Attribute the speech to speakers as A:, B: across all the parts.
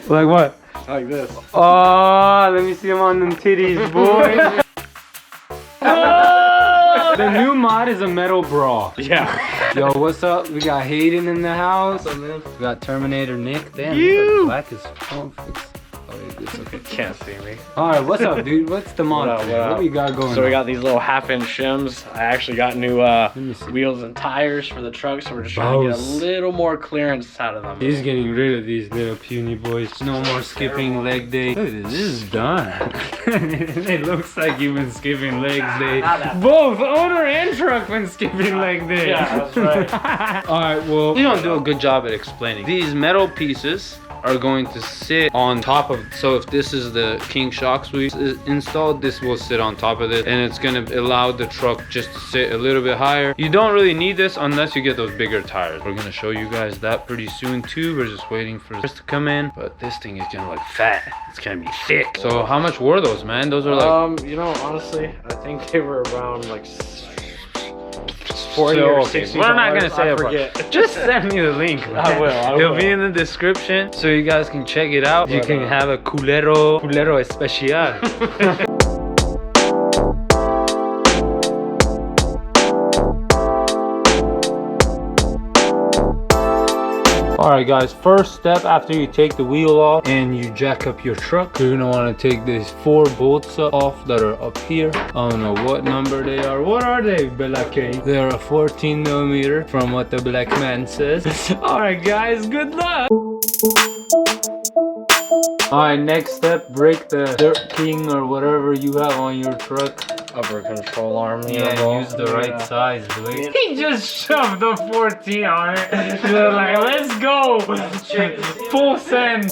A: Like what?
B: Like this.
A: Oh, let me see them on them titties, boy. The new mod is a metal bra.
B: Yeah.
A: Yo, what's up? We got Hayden in the house. We got Terminator Nick. Damn, you black as phone fix. Oh, it's okay.
B: Can't see me.
A: Alright, what's up, dude? What's the mod? What we got going
B: So we
A: on?
B: got these little half-inch shims. I actually got new wheels and tires for the truck, so we're just trying to get a little more clearance out of them.
A: He's getting rid of these little puny boys. No more skipping leg day. Look at this, this is done. It looks like you've been skipping legs day. Both owner and truck been skipping leg day.
B: Yeah, that's right.
A: Alright, well, you don't do a good job at explaining. These metal pieces are going to sit on top of, so if this is the king shocks we installed, this will sit on top of it, and it's gonna allow the truck just to sit a little bit higher. You don't really need this unless you get those bigger tires. We're gonna show you guys that pretty soon too. We're just waiting for this to come in, but this thing is gonna look fat. It's gonna be thick. So how much were those, man? Those are like
B: you know, honestly, I think they were around like 40
A: so,
B: or
A: okay,
B: 60.
A: we're not gonna say
B: I
A: it.
B: forget.
A: Just send me the link.
B: I will.
A: It'll be in the description so you guys can check it out. You can have a culero especial. Alright guys, first step after you take the wheel off and you jack up your truck, you're gonna want to take these 4 bolts off that are up here. I don't know what number they are. What are they, Belake? They're a 14 millimeter from what the black man says. Alright guys, good luck! Alright, next step, break the Dirt King or whatever you have on your truck.
B: Upper control arm.
A: Yeah, use the right size, dude. He just shoved the 14 on it. They're like, let's go! Full send!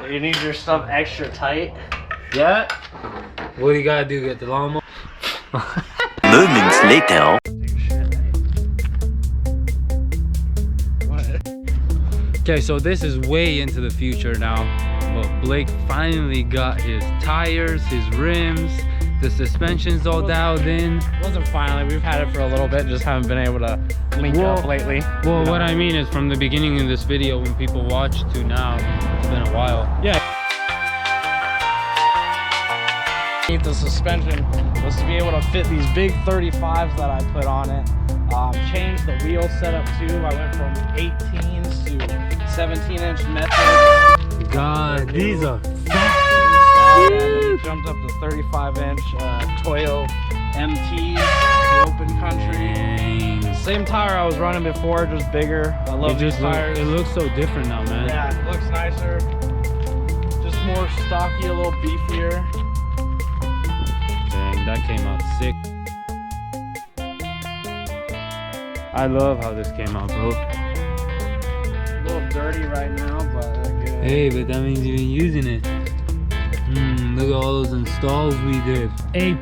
B: You need your stuff extra tight.
A: Yeah? What do you gotta do? Get the lawnmower?
C: Moments later.
A: Okay, so this is way into the future now, but Blake finally got his tires, his rims, the suspension's all dialed in.
B: It wasn't finally, we've had it for a little bit, just haven't been able to link up lately.
A: Well, what I mean is from the beginning of this video when people watch to now, it's been a while.
B: Yeah. The suspension was to be able to fit these big 35's that I put on it. Changed the wheel setup too. I went from 18s to 17-inch metal.
A: God, these are fat.
B: Jumped up to 35-inch Toyo MTs, the open country.
A: Dang.
B: Same tire I was running before, just bigger. I love these tires.
A: It looks so different now, man.
B: Yeah, it looks nicer. Just more stocky, a little beefier.
A: Dang, that came out sick. I love how this came out, bro.
B: A little dirty right now, but good.
A: Hey, but that means you've been using it. Look at all those installs we did. A+.